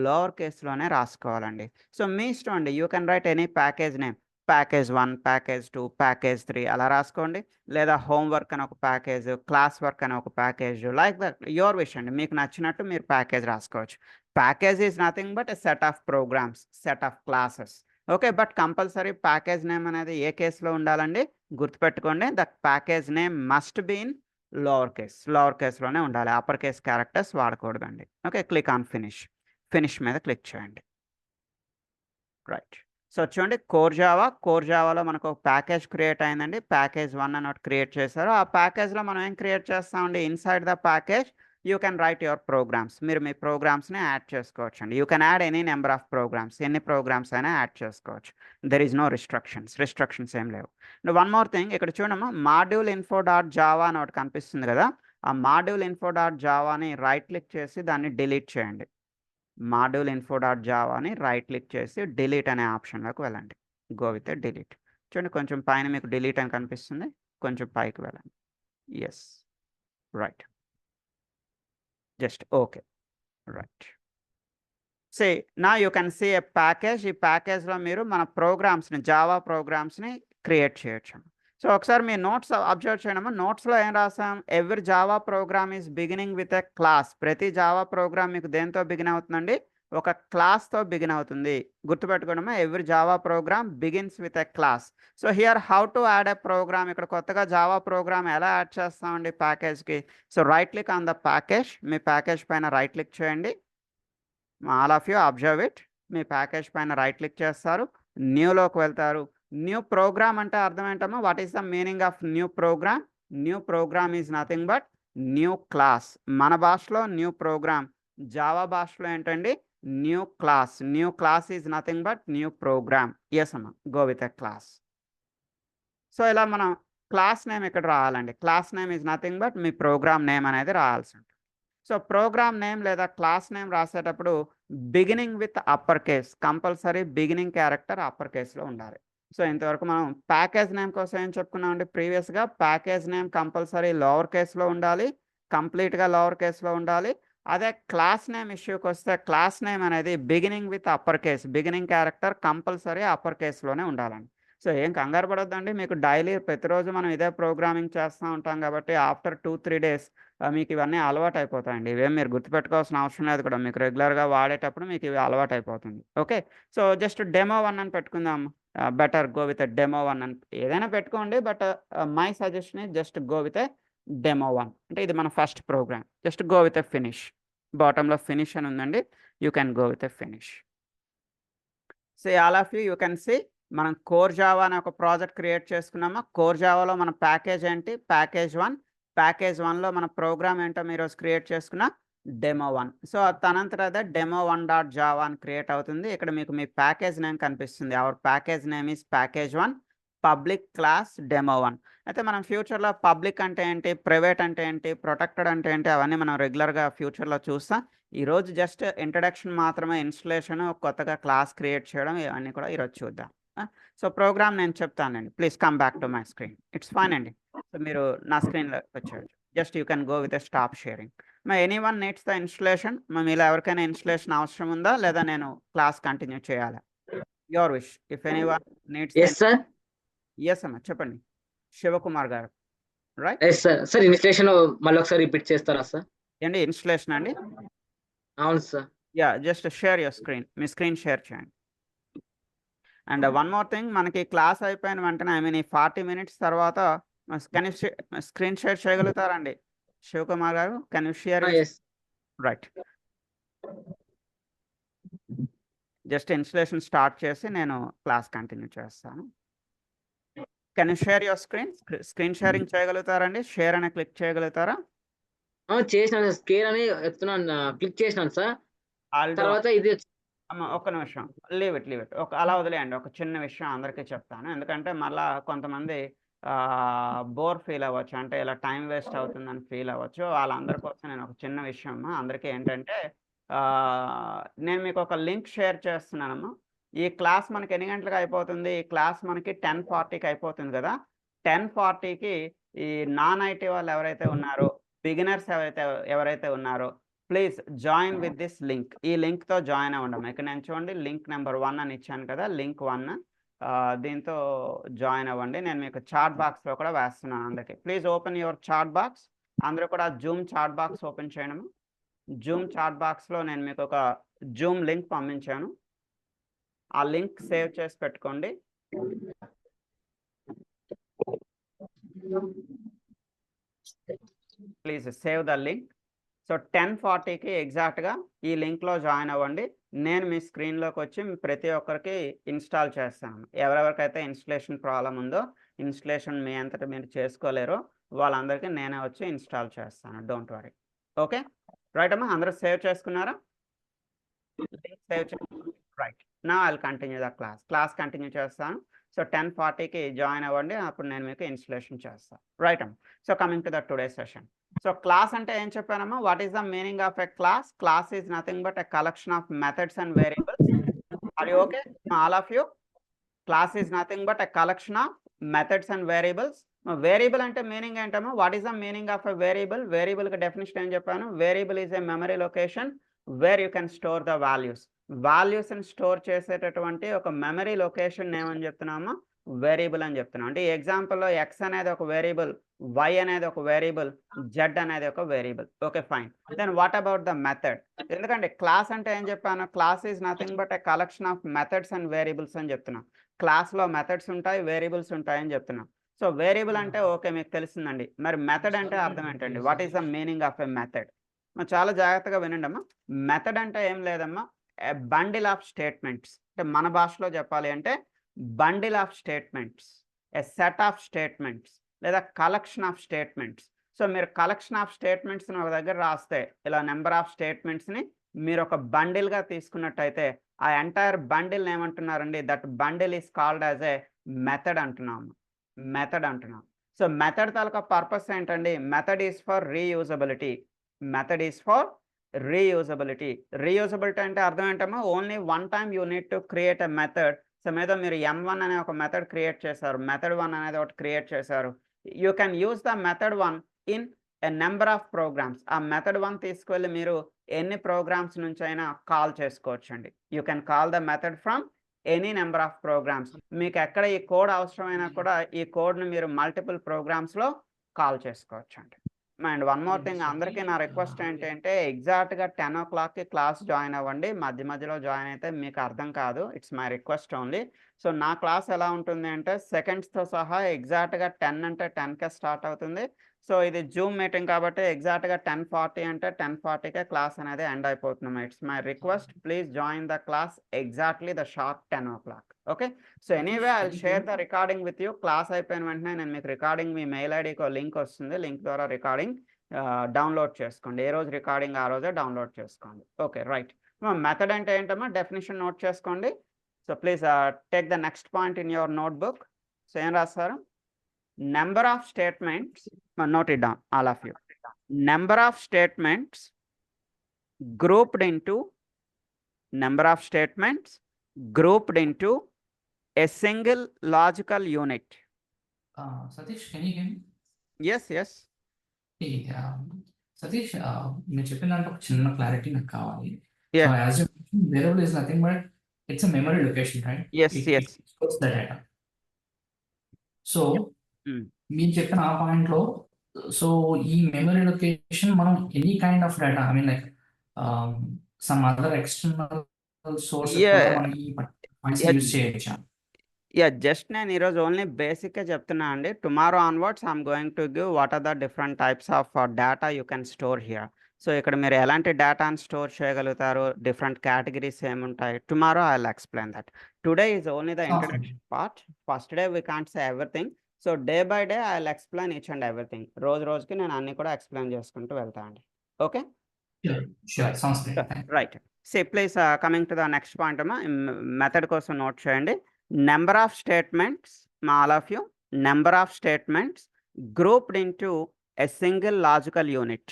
లోవర్ కేస్లోనే రాసుకోవాలండి. సో మీ ఇష్టం అండి. You can right any package name. Package 1, package 2, package 3 అలా రాసుకోండి. లేదా homework అని ఒక package, class work అని ఒక package, like that your wish అండి. మీకు నచ్చినట్టు మీరు ప్యాకేజ్ రాసుకోవచ్చు. Package is nothing but a set of programs, set of classes. Okay. But compulsory package name అనేది ఏ కేసులో ఉండాలండి? గుర్తుపెట్టుకోండి. The package name must be in lower కేస్లోనే ఉండాలి. అప్పర్ కేస్ క్యారెక్టర్స్ వాడకూడదండి. Okay. Click on finish. Finish మీద click చేయండి. రైట్. సో చూడండి కోర్ జావాలో మనకు ఒక ప్యాకేజ్ క్రియేట్ అయిందండి. ప్యాకేజ్ 1 అని ఒకటి క్రియేట్ చేశారు. ఆ ప్యాకేజ్లో మనం ఏం క్రియేట్ చేస్తామండి? Inside the package you can write your programs. మీరు మీ ప్రోగ్రామ్స్ని యాడ్ చేసుకోవచ్చు అండి. You can add any number of programs. ఎన్ని ప్రోగ్రామ్స్ అయినా యాడ్ చేసుకోవచ్చు. దెర్ ఈజ్ నో రిస్ట్రిక్షన్స్ ఏం లేవు. వన్ మోర్ థింగ్, ఇక్కడ చూడమ్మా మాడ్యూల్ ఇన్ఫో డాట్ జావా అని ఒకటి కనిపిస్తుంది కదా. ఆ మాడ్యూల్ ఇన్ఫో డాట్ జావాని రైట్ క్లిక్ చేసి దాన్ని డిలీట్ చేయండి. మాడ్యూల్ ఇన్ఫో డాట్ జావాని రైట్ క్లిక్ చేసి డిలీట్ అనే ఆప్షన్లోకి వెళ్ళండి. Go with delete. చూడండి కొంచెం పైన మీకు డిలీట్ అని కనిపిస్తుంది. కొంచెం పైకి వెళ్ళండి. Yes, right. Just okay, right. Say నా you can see a package. ఈ ప్యాకేజ్లో మీరు మన ప్రోగ్రామ్స్ని, జావా ప్రోగ్రామ్స్ని క్రియేట్ చేయొచ్చు. సో ఒకసారి మీ నోట్స్ అబ్జర్వ్ చేయడము. నోట్స్లో ఏం రాసాం? Every Java program is beginning with a class. ప్రతి జావా ప్రోగ్రామ్ మీకు దేంతో బిగిన్ అవుతుందండి? ఒక క్లాస్తో బిగిన్ అవుతుంది. గుర్తుపెట్టుకోవడమా, every Java program begins with a class. So here how to add a program. ఇక్కడ కొత్తగా జావా ప్రోగ్రామ్ ఎలా యాడ్ చేస్తామండి ప్యాకేజ్కి? So right click on the package. మీ ప్యాకేజ్ పైన రైట్ క్లిక్ చేయండి. All of you observe it. మీ package పైన రైట్ క్లిక్ చేస్తారు. న్యూలోకి వెళ్తారు. న్యూ ప్రోగ్రామ్ అంటే అర్థం ఏంటమ్మా? What is the meaning of new program? New program is nothing but new class. మన భాషలో న్యూ ప్రోగ్రామ్, జావా భాషలో ఏంటండి? New class. New class is nothing but new program. Yes అమ్మా, go with a class. So ఇలా మనం class name ఇక్కడ రాయాలండి. Class name is nothing but మీ ప్రోగ్రామ్ నేమ్ అనేది రాయాల్సి ఉంటుంది. సో ప్రోగ్రామ్ నేమ్ లేదా క్లాస్ నేమ్ రాసేటప్పుడు beginning with upper case. Compulsory beginning character upper కేస్లో ఉండాలి. సో ఇంతవరకు మనం ప్యాకేజ్ నేమ్ కోసం ఏం చెప్పుకున్నామండి? ప్రీవియస్గా ప్యాకేజ్ నేమ్ కంపల్సరీ లోవర్ కేస్లో ఉండాలి, కంప్లీట్గా లోవర్ కేస్లో ఉండాలి. అదే క్లాస్ నేమ్ ఇష్యూకి వస్తే క్లాస్ నేమ్ అనేది beginning with upper case. Beginning character compulsory upper కేస్లోనే ఉండాలండి. సో ఏం కంగారు పడొద్దండి. మీకు డైలీ ప్రతిరోజు మనం ఇదే ప్రోగ్రామింగ్ చేస్తూ ఉంటాం కాబట్టి ఆఫ్టర్ 2-3 డేస్ మీకు ఇవన్నీ అలవాటు అయిపోతాయండి. ఇవేం మీరు గుర్తుపెట్టుకోవాల్సిన అవసరం లేదు కూడా. మీకు రెగ్యులర్గా వాడేటప్పుడు మీకు ఇవి అలవాటు అయిపోతుంది. ఓకే. సో జస్ట్ డెమో 1 అని పెట్టుకుందాం. బెటర్ గో విత్ డెమో 1 అని ఏదైనా పెట్టుకోండి. But my suggestion is just go with demo 1. అంటే ఇది మన first program. Just go with finish. బాటంలో ఫినిష్ అని ఉందండి. You can go with finish. So all of you can see మనం కోర్ జావా అనే ఒక ప్రాజెక్ట్ క్రియేట్ చేసుకున్నామా. కోర్ జావాలో మన ప్యాకేజ్ ఏంటి? ప్యాకేజ్ 1. ప్యాకేజ్ 1లో మన ప్రోగ్రామ్ ఏంటో మీరు ఈరోజు క్రియేట్ చేసుకున్న డెమో 1. సో తనంతట అదే డెమో 1 డాట్ జావా అని క్రియేట్ అవుతుంది. ఇక్కడ మీకు మీ ప్యాకేజ్ నేమ్ కనిపిస్తుంది. Our package name is package 1 public class demo 1. అయితే మనం ఫ్యూచర్లో పబ్లిక్ అంటే ఏంటి, ప్రైవేట్ అంటే ఏంటి, ప్రొటెక్టెడ్ అంటే ఏంటి, అవన్నీ మనం రెగ్యులర్గా ఫ్యూచర్లో చూస్తాం. ఈరోజు జస్ట్ ఇంట్రడక్షన్ మాత్రమే, ఇన్స్టలేషన్, కొత్తగా క్లాస్ క్రియేట్ చేయడం, ఇవన్నీ కూడా ఈరోజు చూద్దాం. సో ప్రోగ్రామ్ నేను చెప్తానండి. Please come back to my screen. It's fine అండి. సో మీరు నా స్క్రీన్లో వచ్చేయచ్చు. Just you can go with stop sharing. Any one needs the installation. మీలో ఎవరికైనా ఇన్స్టలేషన్ అవసరం ఉందా లేదా నేను క్లాస్ కంటిన్యూ చేయాలా? Your wish. If any one needs. Yes, sir. Yes అమ్మా, చెప్పండి. శివకుమార్ గారు, right? Yes sir. Sir installation మళ్ళీ ఒకసారి రిపీట్ చేస్తారా సార్? ఏంటి ఇన్స్టలేషన్ అండి? అవును సార్. Yeah, just share your screen. మీ స్క్రీన్ షేర్ చేయండి. అండ్ వన్ మోర్ థింగ్, మనకి క్లాస్ అయిపోయిన వెంటనే ఐ మీన్ ఈ 40 minutes తర్వాత కెన్ యూ స్క్రీన్ షేర్ చేయగలుగుతారండి శివకుమార్ గారు? Can you share? Yes. Right. Just installation start చేసి నేను క్లాస్ కంటిన్యూ చేస్తాను. Can you share your screen? Screen sharing చేయగలుగుతారండి? షేర్ అని క్లిక్ చేయగలుగుతారా? చేసినాను సార్. స్కేర్ అని ఎత్తున్నాను, క్లిక్ చేసినాను సార్. తర్వాత ఇది అమ్మ ఒక్క నిమిషం, లీవ్ ఇట్ అలా వదిలేయండి. ఒక చిన్న విషయం అందరికీ చెప్తాను, ఎందుకంటే మళ్ళా కొంతమంది బోర్ ఫీల్ అవ్వచ్చు, అంటే ఇలా టైం వేస్ట్ అవుతుందని ఫీల్ అవ్వచ్చు. వాళ్ళందరి కోసం నేను ఒక చిన్న విషయం అందరికీ ఏంటంటే, నేను మీకు ఒక లింక్ షేర్ చేస్తున్నానమ్మా. ఈ క్లాస్ మనకి ఎన్ని గంటలకు అయిపోతుంది? ఈ క్లాస్ మనకి 10:40కి అయిపోతుంది కదా. 10:40కి ఈ నాన్ ఐటీ వాళ్ళు ఎవరైతే ఉన్నారో, బిగినర్స్ ఎవరైతే ఉన్నారో, please join with this link. ఈ లింక్తో జాయిన్ అవ్వండి. ఇక్కడ నేను చూడండి లింక్ నెంబర్ 1 అని ఇచ్చాను కదా, లింక్ 1. దీంతో జాయిన్ అవ్వండి. నేను మీకు చాట్ బాక్స్లో కూడా వేస్తున్నాను అందరికీ. Please open your chat box. అందరూ కూడా జూమ్ చాట్ బాక్స్ ఓపెన్ చేయడము. జూమ్ చాట్ బాక్స్లో నేను మీకు ఒక జూమ్ లింక్ పంపించాను. ఆ లింక్ సేవ్ చేసి పెట్టుకోండి. Please save the link. So 10:40కి ఎగ్జాక్ట్గా ఈ లింక్లో జాయిన్ అవ్వండి. నేను మీ స్క్రీన్లోకి వచ్చి ప్రతి ఒక్కరికి ఇన్స్టాల్ చేస్తాను. ఎవరెవరికైతే ఇన్స్టలేషన్ ప్రాబ్లం ఉందో, ఇన్స్టలేషన్ మీ అంతటా మీరు చేసుకోలేరో వాళ్ళందరికీ నేనే వచ్చి ఇన్స్టాల్ చేస్తాను. Don't worry. ఓకే రైట్ అమ్మా, అందరూ సేవ్ చేసుకున్నారా? లింక్ సేవ్ చేసుకున్నారా? రైట్. నా I will continue the class continue చేస్తాను. సో 10:40కి జాయిన్ అవ్వండి, అప్పుడు నేను మీకు ఇన్స్టలేషన్ చేస్తాను. రైట్ అమ్మా. So coming to the today session. So class అంటే ఏం చెప్పానమ్మా? What is the meaning of a class? Class is nothing but a collection of methods and variables. Are you okay all of you? Class is nothing but a collection of methods and variables. Variable అంటే meaning ఏంటమ్మా? What is the meaning of a variable? వేరియబుల్కి definition ఏం చెప్పాను? Variable is a memory location where you can store the values. వాల్యూస్ని store చేసేటటువంటి ఒక memory location ఏమని చెప్తున్నామా? Variable అని చెప్తున్నాం. అంటే ఈ ఎగ్జాంపుల్లో ఎక్స్ అనేది ఒక వేరియబుల్, వై అనేది ఒక వేరియబుల్, జెడ్ అనేది ఒక variable. Okay fine. Then what about the method? ఎందుకంటే క్లాస్ అంటే ఏం చెప్పాను? Class is nothing but a collection of methods and variables అని చెప్తున్నాం. క్లాస్లో మెథడ్స్ ఉంటాయి, వేరియబుల్స్ ఉంటాయని చెప్తున్నాం. సో వేరియబుల్ అంటే ఓకే మీకు తెలిసిందండి. మరి మెథడ్ అంటే అర్థం ఏంటండి? What is the meaning of a method? చాలా జాగ్రత్తగా వినండి అమ్మా. మెథడ్ అంటే ఏం లేదమ్మా, ఎ బండిల్ ఆఫ్ స్టేట్మెంట్స్. అంటే మన భాషలో చెప్పాలి అంటే bundle of statements, a set of statements, లేదా కలెక్షన్ ఆఫ్ స్టేట్మెంట్స్. సో మీరు కలెక్షన్ ఆఫ్ స్టేట్మెంట్స్ని ఒక దగ్గర రాస్తే, ఇలా నెంబర్ ఆఫ్ స్టేట్మెంట్స్ని మీరు ఒక బండిల్గా తీసుకున్నట్టయితే ఆ ఎంటైర్ బండిల్ ఏమంటున్నారండి? That bundle is called as a method అంటున్నాము. మెథడ్ అంటున్నాం. సో మెథడ్ తాలూకా పర్పస్ ఏంటండి? Method is for reusability. Method is for reusability. Reusability అంటే అర్థం ఏంటమ్మా? Only one time you need to create a method. So మీద మీరు M1 అనే ఒక మెథడ్ క్రియేట్ చేశారు, మెథడ్ 1 అనేది ఒకటి క్రియేట్ చేశారు. You can use the method 1 in a number of programs. ఆ మెథడ్ 1 తీసుకెళ్ళి మీరు ఎన్ని ప్రోగ్రామ్స్ నుంచి అయినా కాల్ చేసుకోవచ్చు అండి. You can call the method from any number of programs. మీకు ఎక్కడ ఈ కోడ్ అవసరమైనా కూడా ఈ కోడ్ని మీరు మల్టిపుల్ ప్రోగ్రామ్స్లో కాల్ చేసుకోవచ్చు అండి. అండ్ వన్ మోర్ థింగ్, అందరికీ నా రిక్వెస్ట్ ఏంటంటే ఎగ్జాక్ట్గా 10 o'clockకి క్లాస్ జాయిన్ అవ్వండి. మధ్యలో జాయిన్ అయితే మీకు అర్థం కాదు. It's my request only. So నా క్లాస్ ఎలా ఉంటుంది అంటే సెకండ్స్తో సహా ఎగ్జాక్ట్గా 10 అంటే 10కే స్టార్ట్ అవుతుంది. సో ఇది జూమ్ మీటింగ్ కాబట్టి ఎగ్జాక్ట్గా 10:40 అంటే 10:40కే క్లాస్ అనేది ఎండ్ అయిపోతుంది. It's my request, please join the class exactly the sharp 10 o'clock. Okay. So anyway I will share the recording with you. Class అయిపోయిన వెంటనే నేను మీకు రికార్డింగ్ మీ మెయిల్ ఐడికి లింక్ వస్తుంది. లింక్ ద్వారా రికార్డింగ్ డౌన్లోడ్ చేసుకోండి. ఏ రోజు రికార్డింగ్ ఆ రోజే డౌన్లోడ్ చేసుకోండి. Okay right. మెథడ్ అంటే ఏంటమ్మా? డెఫినేషన్ నోట్ చేసుకోండి. So please take the next point in your notebook. So ఏం రాస్తారు? Number of statements, note it down all of you. Number of statements grouped into a single logical unit. Satish, can you hear me? Yes. Hey, Satish, మీరు చెప్పిన దాంట్లో ఒక చిన్న clarity నాకు కావాలి. Yeah. So, as you mentioned, variable is nothing but it's a memory location, right? Yes. It stores the data. So మీరు చెప్పిన ఆ పాయింట్లో సో ఈ మెమరీ లొకేషన్ మనం any kind of data I mean like some other external source కూడా Yeah. మనం ఈ points Yeah. Use చేయొచ్చా? జస్ట్ నేను ఈరోజు ఓన్లీ బేసిక్గా చెప్తున్నా అండి. Tomorrow onwards I'm going to give what are the different types of data you can store here. So ఇక్కడ మీరు ఎలాంటి డేటాను స్టోర్ చేయగలుగుతారు, డిఫరెంట్ కేటగిరీస్ ఏముంటాయి, tomorrow I will explain that. Today is only the introduction part. First day we can't say everything. So day by day I will explain each and everything. రోజు రోజుకి నేను అన్ని కూడా ఎక్స్ప్లెయిన్ చేసుకుంటూ వెళ్తా అండి. Okay, Sure, sounds great. Right. Please coming to the next point అమ్మా. Method కోసం నోట్ చేయండి. Number of statements, all of you, number of statements grouped into a single logical unit,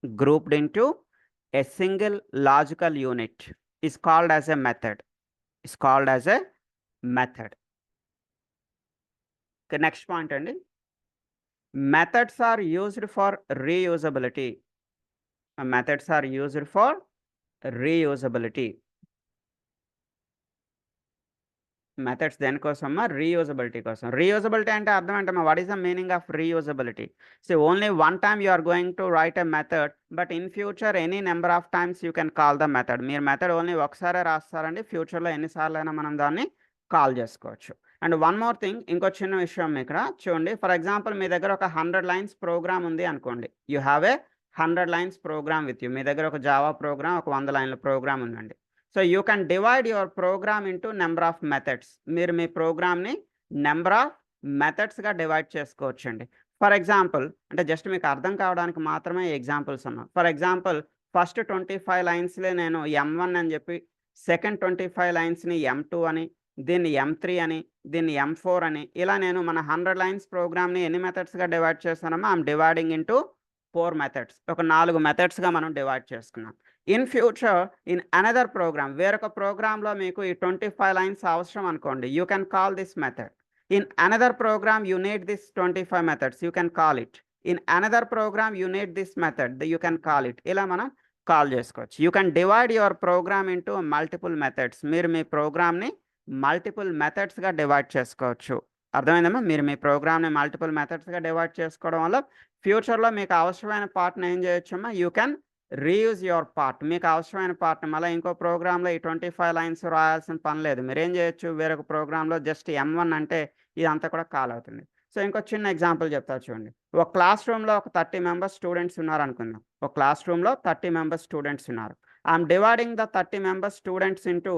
grouped into a single logical unit is called as a method, is called as a method. Okay, next point అండి. Methods are used for reusability. Methods are used for reusability. Methods దేనికోసమ్మా? Reusability కోసం. Reusability అంటే అర్థం ఏంటమ్మా? What is the meaning of reusability? So only one time you are going to write a method, but in future any number of times you can call the method. మీరు method only ఒకసారే రాస్తారండి, ఫ్యూచర్లో ఎన్నిసార్లు అయినా మనం దాన్ని call చేసుకోవచ్చు. And one more thing, ఇంకో చిన్న విషయం ఇక్కడ చూడండి. ఫర్ ఎగ్జాంపుల్ మీ దగ్గర ఒక 100 lines ప్రోగ్రామ్ ఉంది అనుకోండి. You have a 100 lines program with you. మీ దగ్గర ఒక జావా ప్రోగ్రామ్, ఒక 100 lines ప్రోగ్రామ్ ఉందండి. So you can divide your program into number of methods. మీరు మీ ప్రోగ్రామ్ని నెంబర్ ఆఫ్ మెథడ్స్గా డివైడ్ చేసుకోవచ్చండి. ఫర్ ఎగ్జాంపుల్ అంటే జస్ట్ మీకు అర్థం కావడానికి మాత్రమే ఎగ్జాంపుల్స్ ఉన్నాయి. ఫర్ ఎగ్జాంపుల్ ఫస్ట్ 25 linesలే నేను M1 అని చెప్పి, సెకండ్ 25 linesని M2 అని, దీన్ని M3 అని, దీన్ని M4 అని, ఇలా నేను మన 100 lines ప్రోగ్రామ్ని ఎన్ని మెథడ్స్గా డివైడ్ చేస్తానమ్మా? I'm dividing into 4 methods. ఒక 4 methodsగా మనం డివైడ్ చేసుకున్నాం. In future in another program, వేరొక ప్రోగ్రాంలో మీకు ఈ 25 lines అవసరం అనుకోండి, you can call this method. In another program you need this 25 methods, you can call it. In another program you need this method, you can call it. ఇలా మనం call చేసుకోవచ్చు. You can divide your program into multiple methods. మీరు మీ ప్రోగ్రామ్ని multiple మెథడ్స్గా divide చేసుకోవచ్చు. అర్థమైందమ్మా? మీరు మీ ప్రోగ్రామ్ని మల్టిపుల్ మెథడ్స్గా డివైడ్ చేసుకోవడం వల్ల ఫ్యూచర్లో మీకు అవసరమైన పార్ట్ని ఏం చేయొచ్చమ్మా? You can reuse your part. మీకు అవసరమైన పార్ట్ని మళ్ళీ ఇంకో ప్రోగ్రాంలో ఈ 25 lines రాయాల్సిన పని లేదు. మీరు ఏం చేయొచ్చు? వేరొక ప్రోగ్రాంలో జస్ట్ M1 అంటే ఇదంతా కూడా కాల్ అవుతుంది. సో ఇంకో చిన్న ఎగ్జాంపుల్ చెప్తా చూడండి. ఒక క్లాస్ రూమ్లో ఒక 30 members స్టూడెంట్స్ ఉన్నారు అనుకుందాం. ఒక క్లాస్ రూమ్లో 30 members స్టూడెంట్స్ ఉన్నారు. I'm dividing the 30 members students into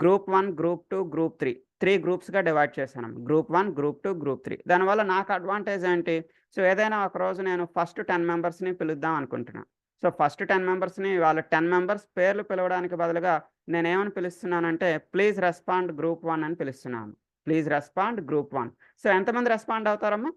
group 1, group 2, group 3. 3 గ్రూప్స్గా డివైడ్ చేశాను. Group 1, group 2, group 3. దానివల్ల నాకు అడ్వాంటేజ్ ఏంటి? సో ఏదైనా ఒక రోజు నేను ఫస్ట్ 10 membersని పిలుద్దాం అనుకుంటున్నాను. సో ఫస్ట్ 10 membersని వాళ్ళ 10 members పేర్లు పిలవడానికి బదులుగా నేను ఏమని పిలుస్తున్నానంటే ప్లీజ్ రెస్పాండ్ గ్రూప్ 1 అని పిలుస్తున్నాను. Please respond group 1. సో ఎంతమంది రెస్పాండ్ అవుతారమ్మా?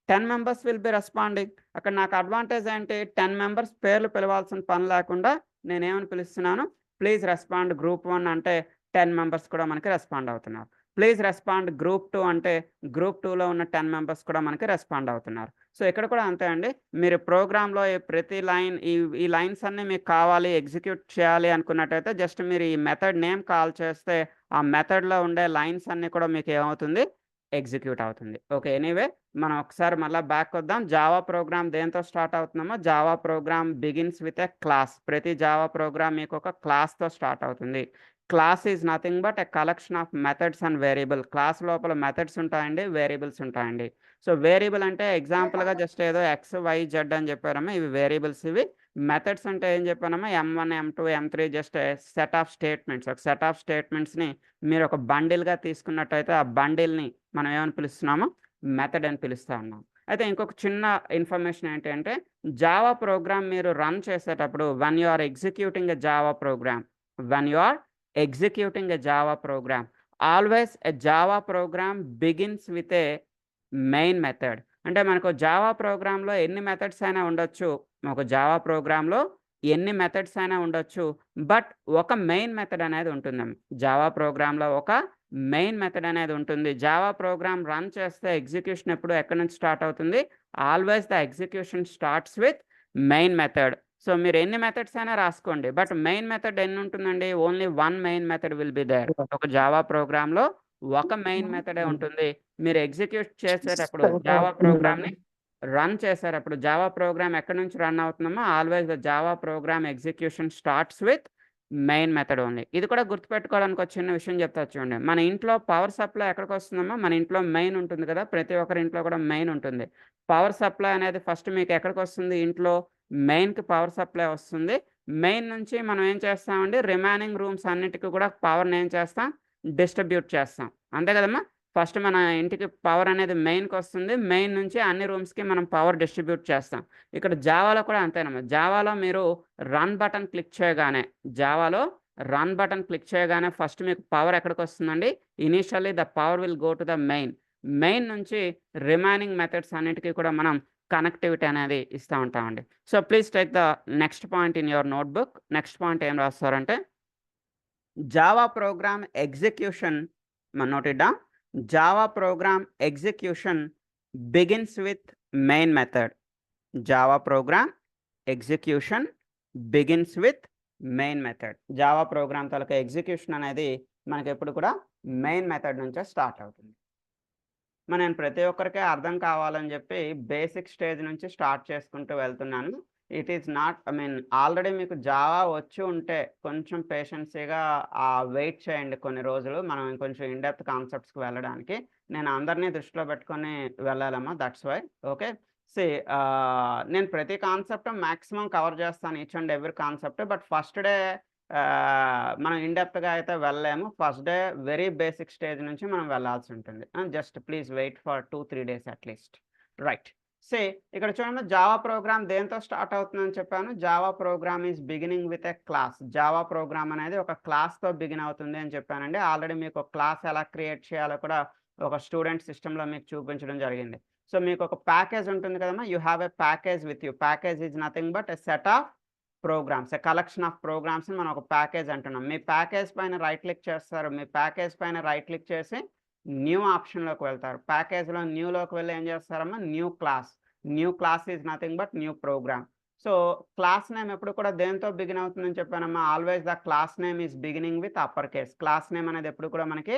10 members విల్ బి రెస్పాండింగ్. అక్కడ నాకు అడ్వాంటేజ్ ఏంటి? 10 members పేర్లు పిలవాల్సిన పని లేకుండా నేనేమని పిలుస్తున్నాను? ప్లీజ్ రెస్పాండ్ గ్రూప్ 1 అంటే 10 members కూడా మనకి రెస్పాండ్ అవుతున్నారు. ప్లీజ్ రెస్పాండ్ గ్రూప్ 2 అంటే గ్రూప్ 2లో ఉన్న 10 members కూడా మనకి రెస్పాండ్ అవుతున్నారు. సో ఇక్కడ కూడా అంతే అండి. మీరు ప్రోగ్రాంలో ప్రతి లైన్ ఈ లైన్స్ అన్నీ మీకు కావాలి, ఎగ్జిక్యూట్ చేయాలి అనుకున్నట్టయితే జస్ట్ మీరు ఈ మెథడ్ నేమ్ కాల్ చేస్తే ఆ మెథడ్లో ఉండే లైన్స్ అన్నీ కూడా మీకు ఏమవుతుంది? ఎగ్జిక్యూట్ అవుతుంది. ఓకే, ఎనీవే మనం ఒకసారి మళ్ళీ బ్యాక్ వద్దాం. జావా ప్రోగ్రామ్ దేంతో స్టార్ట్ అవుతుందమ్మో? Java program begins with a class. ప్రతి జావా ప్రోగ్రామ్ మీకు ఒక క్లాస్తో స్టార్ట్ అవుతుంది. Class is nothing but a collection of methods and variable. క్లాస్ లోపల మెథడ్స్ ఉంటాయండి, వేరియబుల్స్ ఉంటాయండి. సో వేరియబుల్ అంటే ఎగ్జాంపుల్గా జస్ట్ ఏదో XYZ అని చెప్పారమ్మా, ఇవి వేరియబుల్స్. ఇవి మెథడ్స్ అంటే ఏం చెప్పానమ్మా? M1, M2, M3 just set of statements. ఒక సెట్ ఆఫ్ స్టేట్మెంట్స్ని మీరు ఒక బండిల్గా తీసుకున్నట్టయితే ఆ బండిల్ని మనం ఏమని పిలుస్తున్నామో? మెథడ్ అని పిలుస్తూ ఉన్నాం. అయితే ఇంకొక చిన్న ఇన్ఫర్మేషన్ ఏంటంటే జావా ప్రోగ్రామ్ మీరు రన్ చేసేటప్పుడు when you are executing a Java program, when you are executing a Java program, always a Java program begins with a main method. అంటే మనకు జావా ప్రోగ్రాంలో ఎన్ని మెథడ్స్ అయినా ఉండొచ్చు, ఒక జావా ప్రోగ్రాంలో ఎన్ని మెథడ్స్ అయినా ఉండొచ్చు, బట్ ఒక మెయిన్ మెథడ్ అనేది ఉంటుంది. జావా ప్రోగ్రాంలో ఒక మెయిన్ మెథడ్ అనేది ఉంటుంది. జావా ప్రోగ్రామ్ రన్ చేస్తే ఎగ్జిక్యూషన్ ఎప్పుడు ఎక్కడి నుంచి స్టార్ట్ అవుతుంది? Always the execution starts with main method. So మీరు ఎన్ని మెథడ్స్ అయినా రాసుకోండి, బట్ మెయిన్ మెథడ్ ఎన్ని ఉంటుందండి? Only 1 main method will be there. ఒక జావా ప్రోగ్రాంలో ఒక మెయిన్ మెథడే ఉంటుంది. మీరు ఎగ్జిక్యూట్ చేసేటప్పుడు జావా ప్రోగ్రామ్‌ని రన్ చేసేటప్పుడు జావా ప్రోగ్రామ్ ఎక్కడి నుంచి రన్ అవుతుందమ్మా? Always the Java program execution starts with main method only. ఇది కూడా గుర్తుపెట్టుకోవడానికి ఒక చిన్న విషయం చెప్తా చూడండి. మన ఇంట్లో పవర్ సప్లై ఎక్కడికొస్తుందమ్మా? మన ఇంట్లో మెయిన్ ఉంటుంది కదా! ప్రతి ఒక్కరి ఇంట్లో కూడా మెయిన్ ఉంటుంది. పవర్ సప్లై అనేది ఫస్ట్ మీకు ఎక్కడికొస్తుంది ఇంట్లో? మెయిన్‌కి పవర్ సప్లై వస్తుంది. మెయిన్ నుంచి మనం ఏం చేస్తామండి? రిమైనింగ్ రూమ్స్ అన్నిటికి కూడా పవర్‌ని ఏం చేస్తాం? డిస్ట్రిబ్యూట్ చేస్తాం. అంతే కదమ్మా! ఫస్ట్ మన ఇంటికి పవర్ అనేది మెయిన్‌కొస్తుంది. మెయిన్ నుంచి అన్ని రూమ్స్‌కి మనం పవర్ డిస్ట్రిబ్యూట్ చేస్తాం. ఇక్కడ జావాలో కూడా అంతేనమ్మా. జావాలో మీరు రన్ బటన్ క్లిక్ చేయగానే ఫస్ట్ మీకు పవర్ ఎక్కడికొస్తుందండి? Initially the power will go to the main. Main నుంచి రిమైనింగ్ మెథడ్స్ అన్నిటికి కూడా మనం కనెక్టివిటీ అనేది ఇస్తా ఉంటామండి. So, please take the next point in your notebook. Next point ఏం రాస్తారంటే Java program execution note it down. Java program execution begins with main method. Java program execution begins with main method. Java program తాలూకా execution అనేది మనకి ఎప్పుడు కూడా main method నుంచే start అవుతుంది. నేను ప్రతి ఒక్కరికి అర్థం కావాలని చెప్పి బేసిక్ స్టేజ్ నుంచి స్టార్ట్ చేసుకుంటూ వెళ్తున్నాను. ఇట్ ఈస్ నాట్ ఆల్రెడీ మీకు జావా వచ్చి ఉంటే కొంచెం పేషెన్సీగా వెయిట్ చేయండి కొన్ని రోజులు. మనం ఇంకొంచెం ఇన్ డెప్త్ కాన్సెప్ట్స్‌కి వెళ్ళడానికి. నేను అందరినీ దృష్టిలో పెట్టుకొని వెళ్ళాలమ్మా. That's why. ఓకే. నేను ప్రతి కాన్సెప్ట్ మాక్సిమం కవర్ చేస్తాను. Each and every concept. But first day మనం ఇన్ డెప్త్‌గా అయితే వెళ్ళలేము. First day very basic stage నుంచి మనం వెళ్ళాల్సి ఉంటుంది. Just please wait for 2-3 days at least. Right. ఇక్కడ చూడండి జావా ప్రోగ్రామ్ దేనితో స్టార్ట్ అవుతుందని చెప్పాను. Java program is beginning with a class. Java program అనేది ఒక క్లాస్‌తో బిగిన్ అవుతుంది అని చెప్పానండి. ఆల్రెడీ మీకు ఒక క్లాస్ ఎలా క్రియేట్ చేయాలో కూడా ఒక స్టూడెంట్ సిస్టమ్‌లో మీకు చూపించడం జరిగింది. సో, మీకు ఒక ప్యాకేజ్ ఉంటుంది కదమ్మా. You have a package with you. Package is nothing but a set of programs, a collection of ప్రోగ్రామ్స్‌ని మనం ఒక ప్యాకేజ్ అంటున్నాం. మీ ప్యాకేజ్ పైన రైట్ క్లిక్ చేస్తారు. మీ ప్యాకేజ్ పైన రైట్ క్లిక్ చేసి న్యూ ఆప్షన్‌లోకి వెళ్తారు. ప్యాకేజ్‌లో న్యూలోకి వెళ్ళి ఏం చేస్తారమ్మా? New class. New class is nothing but new program. So, class name ఎప్పుడు కూడా దేనితో బిగిన్ అవుతుందని చెప్పానమ్మా? Always the class name is beginning with upper case. Class name అనేది ఎప్పుడు కూడా మనకి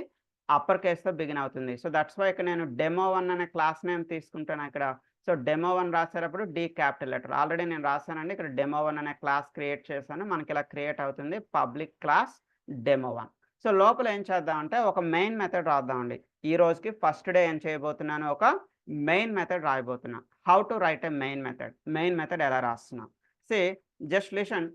అప్పర్ కేస్‌తో బిగిన్ అవుతుంది. సో, దట్స్ వై ఇక్కడ నేను డెమో1 అనే క్లాస్ నేమ్ తీసుకుంటాను ఇక్కడ. సో, డెమో1 రాసేటప్పుడు డి క్యాపిటల్ లెటర్. ఆల్రెడీ నేను రాసానండి. ఇక్కడ డెమో1 అనే క్లాస్ క్రియేట్ చేశాను. మనకి ఇలా క్రియేట్ అవుతుంది పబ్లిక్ క్లాస్ డెమో1. సో, లోపల ఏం చేద్దామంటే ఒక మెయిన్ మెథడ్ రాద్దామండి. ఈ రోజుకి ఫస్ట్ డే ఏం చేయబోతున్నాను? ఒక మెయిన్ మెథడ్ రాయబోతున్నా. How to write a main method. Main method ఎలా రాస్తున్నా? Just listen.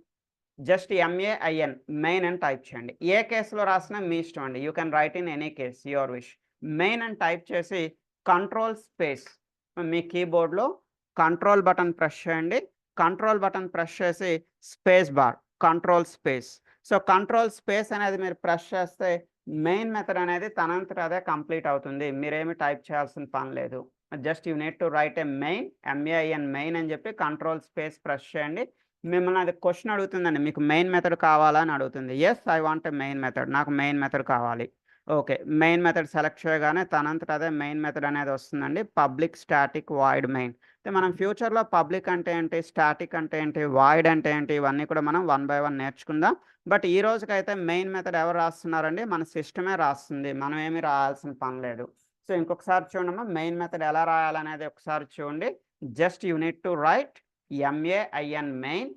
Just MEIN main అని టైప్ చేయండి. ఏ కేసులో రాసినా మీ ఇష్టం అండి. You can write in any case your wish. Main అని టైప్ చేసి కంట్రోల్ స్పేస్, మీ కీబోర్డ్‌లో కంట్రోల్ బటన్ ప్రెస్ చేయండి. కంట్రోల్ బటన్ ప్రెస్ చేసి space bar, control space. So, control space అనేది మీరు ప్రెస్ చేస్తే మెయిన్ మెథడ్ అనేది తనంతట అదే కంప్లీట్ అవుతుంది. మీరేమి టైప్ చేయాల్సిన పని లేదు. Just you need to write a main, MEIN main అని చెప్పి కంట్రోల్ స్పేస్ ప్రెస్ చేయండి. మిమ్మల్ని అది క్వశ్చన్ అడుగుతుందండి. మీకు మెయిన్ మెథడ్ కావాలా అని అడుగుతుంది. Yes, I want a main method. నాకు మెయిన్ మెథడ్ కావాలి. ఓకే. మెయిన్ మెథడ్ సెలెక్ట్ చేయగానే తనంతట అదే మెయిన్ మెథడ్ అనేది వస్తుందండి. Public static void main. మనం ఫ్యూచర్‌లో పబ్లిక్ అంటే ఏంటి? స్టాటిక్ అంటే ఏంటి? వాయిడ్ అంటే ఏంటి? ఇవన్నీ కూడా మనం వన్ బై వన్ నేర్చుకుందాం. బట్ ఈ రోజుకైతే మెయిన్ మెథడ్ ఎవరు రాస్తున్నారండి? మన సిస్టమే రాస్తుంది. మనం ఏమి రాయాల్సిన పని లేదు. సో, ఇంకొకసారి చూడమ్మా మెయిన్ మెథడ్ ఎలా రాయాలనేది ఒకసారి చూడండి. Just you need to write MEIN main.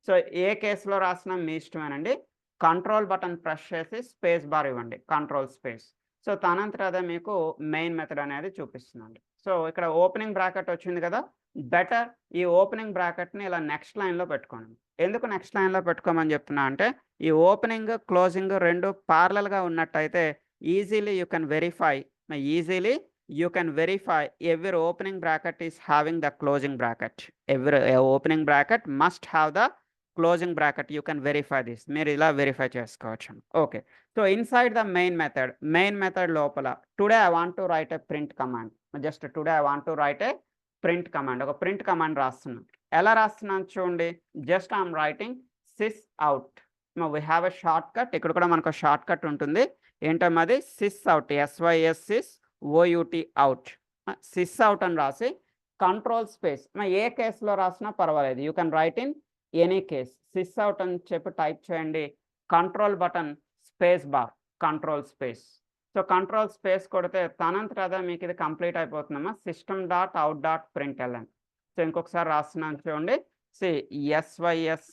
So, ఏ కేసులో రాసినా మీ ఇష్టమేనండి. కంట్రోల్ బటన్ ప్రెస్ చేసి స్పేస్ బార్ ఇవ్వండి. Control space. సో, తనంతట అదే మీకు మెయిన్ మెథడ్ అనేది చూపిస్తుందండి. సో, ఇక్కడ ఓపెనింగ్ బ్రాకెట్ వచ్చింది కదా! బెటర్ ఈ ఓపెనింగ్ బ్రాకెట్‌ని ఇలా నెక్స్ట్ లైన్‌లో పెట్టుకోండి. ఎందుకు నెక్స్ట్ లైన్‌లో పెట్టుకోమని చెప్తున్నా అంటే ఈ ఓపెనింగ్, క్లోజింగ్ 2 పారలెల్‌గా ఉన్నట్టయితే easily you can verify every opening bracket is having the closing bracket. Every opening bracket must have the closing bracket. You can verify this. మీరు ఇలా వెరిఫై చేసుకోవచ్చు. Okay. So, inside the main method లోపల today I want to write a print command. Just today I want to write a print command. ఒక print command రాస్తున్నాను. ఎలా రాస్తున్నాను చూడండి. Just I'm writing sys out. We have a shortcut. ఇక్కడ కూడా మనకు shortcut ఉంటుంది. ఏంటమ్మా అది? Sys out. SYS sys OUT out. Sys out అని రాసి కంట్రోల్ స్పేస్. ఏ కేసులో రాసినా పర్వాలేదు. You can write in any case. Sys out అని చెప్పి టైప్ చేయండి. Control button space bar, control space. So control space కొడితే తనంతట అదే మీకు ఇది కంప్లీట్ అయిపోతుందమ్మా. system.out.println. సో ఇంకొకసారి రాస్తున్నాను చూడండి. SYS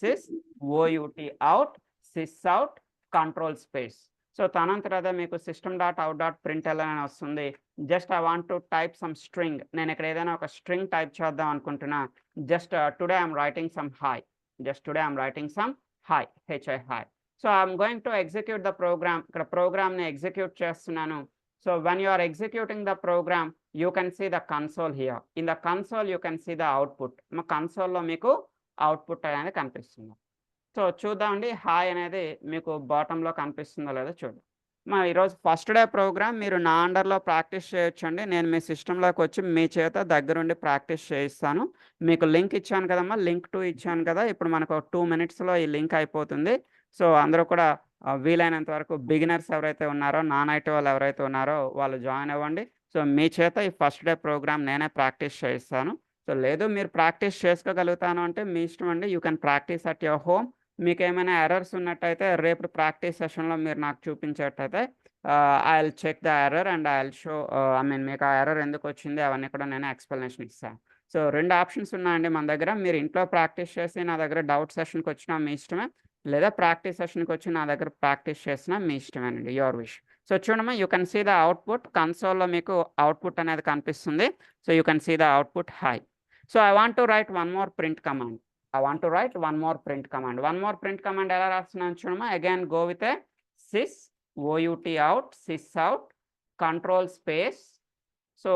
OUT sys out control space. So తనంతట అదే మీకు system.out.println అని వస్తుంది. Just I want to type some string. నేను ఇక్కడ ఏదైనా ఒక స్ట్రింగ్ టైప్ చేద్దాం అనుకుంటున్నా. Just today I'm writing some hi. HI. So I'm going to execute the program. ఇక్కడ ప్రోగ్రామ్ని ఎగ్జిక్యూట్ చేస్తున్నాను. So when you are executing the program you can see the console here. In the console you can see the output. మా కన్సోల్లో మీకు output అనేది కనిపిస్తుంది. So చూద్దామండి, hi అనేది మీకు బాటంలో కనిపిస్తుందో లేదో చూడండి. మా ఈరోజు ఫస్ట్ డే ప్రోగ్రామ్ మీరు నా అండర్లో ప్రాక్టీస్ చేయొచ్చండి. నేను మీ సిస్టంలోకి వచ్చి మీ చేత దగ్గరుండి ప్రాక్టీస్ చేయిస్తాను. మీకు లింక్ ఇచ్చాను కదమ్మా, లింక్ 2 ఇచ్చాను కదా. ఇప్పుడు మనకు 2 minutesలో ఈ లింక్ అయిపోతుంది. సో అందరూ కూడా వీలైనంత వరకు బిగినర్స్ ఎవరైతే ఉన్నారో, నాన్ ఐటీ వాళ్ళు ఎవరైతే ఉన్నారో వాళ్ళు జాయిన్ అవ్వండి. సో మీ చేత ఈ ఫస్ట్ డే ప్రోగ్రామ్ నేనే ప్రాక్టీస్ చేయిస్తాను. సో లేదు మీరు ప్రాక్టీస్ చేసుకోగలుగుతాను అంటే మీ ఇష్టం అండి. You can practice at your home. మీకు ఏమైనా ఎర్రర్స్ ఉన్నట్టయితే రేపు ప్రాక్టీస్ సెషన్లో మీరు నాకు చూపించేటైతే I will check the error and I will show మీకు ఆ ఎర్రర్ ఎందుకు వచ్చింది అవన్నీ కూడా నేను ఎక్స్ప్లెనేషన్ ఇస్తాను. సో 2 ఆప్షన్స్ ఉన్నాయండి మన దగ్గర. మీరు ఇంట్లో ప్రాక్టీస్ చేసి నా దగ్గర డౌట్ సెషన్కి వచ్చినా మీ ఇష్టమే, లేదా ప్రాక్టీస్ సెషన్కి వచ్చి నా దగ్గర ప్రాక్టీస్ చేసినా మీ ఇష్టమేనండి, యువర్ విష్. సో చూడమ్మా, you can see the output. కన్సోల్లో మీకు అవుట్పుట్ అనేది కనిపిస్తుంది. So you can see the output hi. So I want to write one more print command. One more print command ఎలా రాస్తున్నాను చూడమ్మా. Again go with a sys out sys out control space. So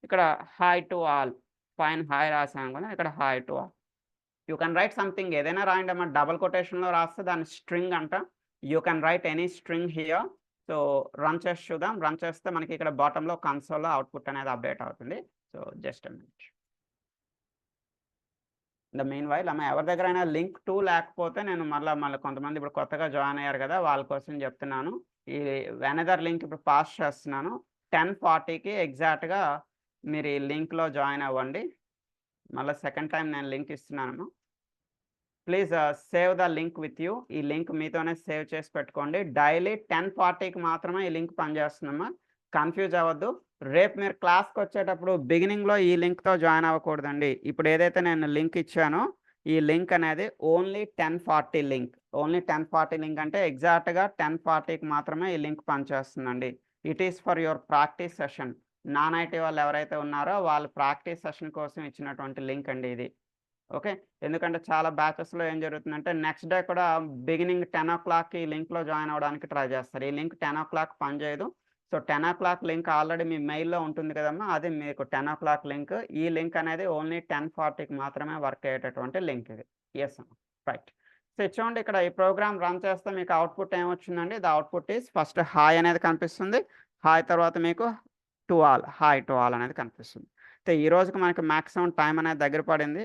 ఇక్కడ hi to all, పైన hi రాసాను కదా, ఇక్కడ hi to all. You can write something, ఏదైనా రాయండి అమ్మా. డబుల్ కొటేషన్లో రాస్తే దాన్ని స్ట్రింగ్ అంట. You can right any string here. So run చేసి చూద్దాం. రన్ చేస్తే మనకి ఇక్కడ బాటంలో కన్సోల్లో అవుట్పుట్ అనేది అప్డేట్ అవుతుంది. So just a minute. The main while అమ్మ ఎవరి దగ్గర అయినా లింక్ 2 లేకపోతే నేను మళ్ళీ కొంతమంది ఇప్పుడు కొత్తగా జాయిన్ అయ్యారు కదా, వాళ్ళ కోసం చెప్తున్నాను. ఈ వెనదర్ లింక్ ఇప్పుడు పాస్ చేస్తున్నాను. 10:40కి ఎగ్జాక్ట్గా మీరు ఈ లింక్లో జాయిన్ అవ్వండి. మళ్ళీ సెకండ్ టైం నేను లింక్ ఇస్తున్నాను. Please save the link with you. ఈ లింక్ మీతోనే సేవ్ చేసి పెట్టుకోండి. డైలీ 10:40కి మాత్రమే ఈ లింక్ పనిచేస్తుందమ్మా. కన్ఫ్యూజ్ అవ్వద్దు. రేపు మీరు క్లాస్కి వచ్చేటప్పుడు బిగినింగ్లో ఈ లింక్తో జాయిన్ అవ్వకూడదండి. ఇప్పుడు ఏదైతే నేను లింక్ ఇచ్చానో ఈ లింక్ అనేది ఓన్లీ 10:40 లింక్. ఓన్లీ 10:40 లింక్ అంటే ఎగ్జాక్ట్గా 10:40కి మాత్రమే ఈ లింక్ పనిచేస్తుందండి. It is for your practice session. Non IT వాళ్ళు ఎవరైతే ఉన్నారో వాళ్ళ ప్రాక్టీస్ సెషన్ కోసం ఇచ్చినటువంటి లింక్ అండి ఇది. ఓకే, ఎందుకంటే చాలా బ్యాచెస్లో ఏం జరుగుతుందంటే నెక్స్ట్ డే కూడా బిగినింగ్ 10 o'clock ఈ లింక్లో జాయిన్ అవ్వడానికి ట్రై చేస్తారు. ఈ లింక్ 10 o'clock పనిచేయదు. సో 10 o'clock లింక్ ఆల్రెడీ మీ మెయిల్లో ఉంటుంది కదమ్మా, అది మీకు 10 o'clock లింక్. ఈ లింక్ అనేది ఓన్లీ 10:40కి మాత్రమే వర్క్ అయ్యేటటువంటి లింక్ ఇది. ఎస్ అమ్మా, రైట్. సో చూడండి, ఇక్కడ ఈ ప్రోగ్రామ్ రన్ చేస్తే మీకు అవుట్పుట్ ఏమొచ్చిందండి. The output is first hi అనేది కనిపిస్తుంది. హాయ్ తర్వాత మీకు హాయ్ టు ఆల్ అనేది కనిపిస్తుంది. అయితే ఈ రోజుకి మనకి మ్యాక్సిమం టైం అనేది దగ్గర పడింది.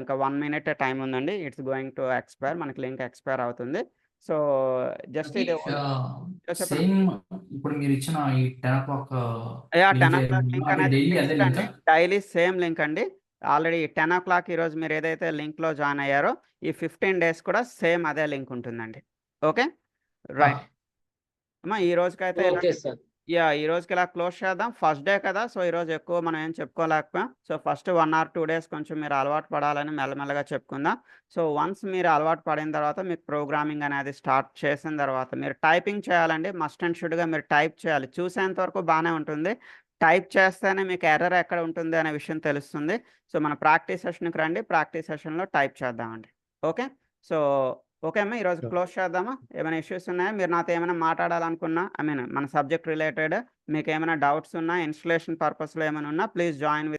ఇంకా 1 minute టైం ఉందండి. It's going to expire. మనకి లింక్ ఎక్స్పైర్ అవుతుంది. సో జస్ట్ ఇది సేమ్ ఇప్పుడు మీరు ఇచ్చిన ఈ 10 o'clock 10 o'clock లింక్ అనేది డైలీ అదే లింక్. డైలీ సేమ్ లింక్ అండి. ఆల్రెడీ 10 o'clock ఈరోజు మీరు ఏదైతే లింక్లో జాయిన్ అయ్యారో ఈ 15 days కూడా సేమ్ అదే లింక్ ఉంటుందండి. ఓకే రైట్ అమ్మా. ఈ రోజుకైతే ఈ రోజుకి ఇలా క్లోజ్ చేద్దాం. ఫస్ట్ డే కదా, సో ఈరోజు ఎక్కువ మనం ఏం చెప్పుకోలేకపోయాం. సో ఫస్ట్ 1 or 2 days కొంచెం మీరు అలవాటు పడాలని మెల్లమెల్లగా చెప్పుకుందాం. సో వన్స్ మీరు అలవాటు పడిన తర్వాత మీకు ప్రోగ్రామింగ్ అనేది స్టార్ట్ చేసిన తర్వాత మీరు టైపింగ్ చేయాలండి. మస్ట్ అండ్ షుడ్గా మీరు టైప్ చేయాలి. చూసేంత వరకు బాగానే ఉంటుంది. టైప్ చేస్తేనే మీకు ఎర్రర్ ఎక్కడ ఉంటుంది అనే విషయం తెలుస్తుంది. సో మన ప్రాక్టీస్ సెషన్కి రండి. ప్రాక్టీస్ సెషన్లో టైప్ చేద్దామండి. ఓకే, సో ఓకే అమ్మా, ఈరోజు క్లోజ్ చేద్దామా. ఏమైనా ఇష్యూస్ ఉన్నాయా? మీరు నాతో ఏమైనా మాట్లాడాలనుకున్నా, మన సబ్జెక్ట్ రిలేటెడ్ మీకు ఏమైనా డౌట్స్ ఉన్నా, ఇన్స్టలేషన్ పర్పస్లో ఏమైనా ఉన్నా ప్లీజ్ జాయిన్ విత్